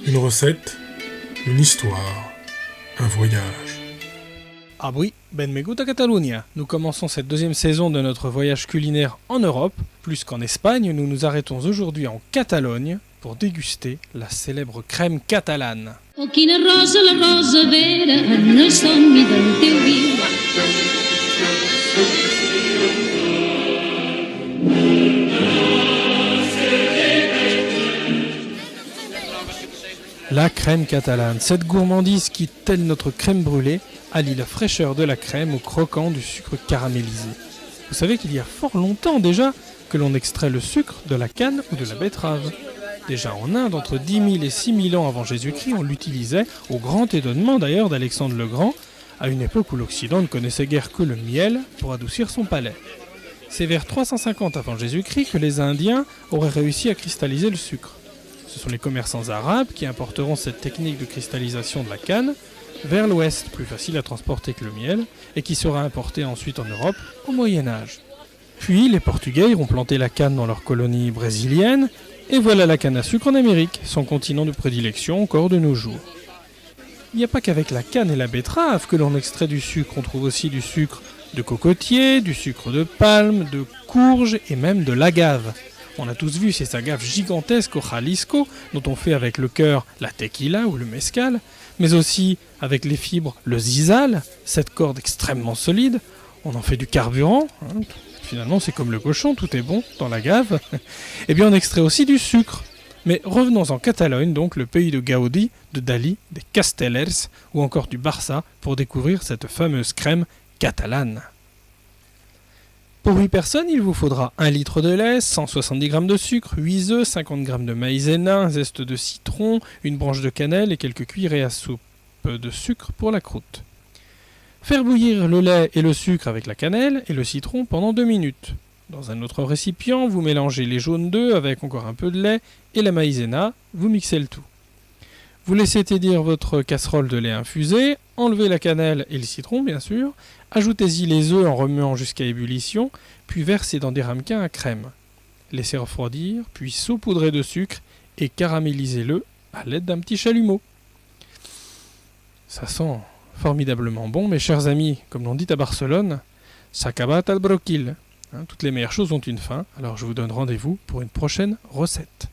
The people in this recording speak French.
Une recette, une histoire, un voyage. Ah oui, benvingut a Catalunya. Nous commençons cette deuxième saison de notre voyage culinaire en Europe. Plus qu'en Espagne, nous nous arrêtons aujourd'hui en Catalogne pour déguster la célèbre crème catalane. Oh, quina rosa, la rosa vera, en el somni del teu vi. La crème catalane, cette gourmandise qui, telle notre crème brûlée, allie la fraîcheur de la crème au croquant du sucre caramélisé. Vous savez qu'il y a fort longtemps déjà que l'on extrait le sucre de la canne ou de la betterave. Déjà en Inde, entre 10 000 et 6 000 ans avant Jésus-Christ, on l'utilisait, au grand étonnement d'ailleurs d'Alexandre le Grand, à une époque où l'Occident ne connaissait guère que le miel pour adoucir son palais. C'est vers 350 avant Jésus-Christ que les Indiens auraient réussi à cristalliser le sucre. Ce sont les commerçants arabes qui importeront cette technique de cristallisation de la canne vers l'ouest, plus facile à transporter que le miel, et qui sera importée ensuite en Europe au Moyen-Âge. Puis les Portugais iront planter la canne dans leur colonie brésilienne, et voilà la canne à sucre en Amérique, son continent de prédilection encore de nos jours. Il n'y a pas qu'avec la canne et la betterave que l'on extrait du sucre, on trouve aussi du sucre de cocotier, du sucre de palme, de courge et même de l'agave. On a tous vu ces agaves gigantesques au Jalisco, dont on fait avec le cœur la tequila ou le mezcal, mais aussi avec les fibres le zizal, cette corde extrêmement solide. On en fait du carburant, finalement c'est comme le cochon, tout est bon dans l'agave. Et bien on extrait aussi du sucre. Mais revenons en Catalogne, donc le pays de Gaudi, de Dali, des Castellers ou encore du Barça, pour découvrir cette fameuse crème catalane. Pour 8 personnes, il vous faudra 1 litre de lait, 170 g de sucre, 8 œufs, 50 g de maïzena, un zeste de citron, une branche de cannelle et quelques cuillerées à soupe de sucre pour la croûte. Faire bouillir le lait et le sucre avec la cannelle et le citron pendant 2 minutes. Dans un autre récipient, vous mélangez les jaunes d'œufs avec encore un peu de lait et la maïzena, vous mixez le tout. Vous laissez tiédir votre casserole de lait infusé, enlevez la cannelle et le citron bien sûr, ajoutez-y les œufs en remuant jusqu'à ébullition, puis versez dans des ramequins à crème. Laissez refroidir, puis saupoudrez de sucre et caramélisez-le à l'aide d'un petit chalumeau. Ça sent formidablement bon, mes chers amis, comme l'on dit à Barcelone, s'acabat al broquil. Toutes les meilleures choses ont une fin, alors je vous donne rendez-vous pour une prochaine recette.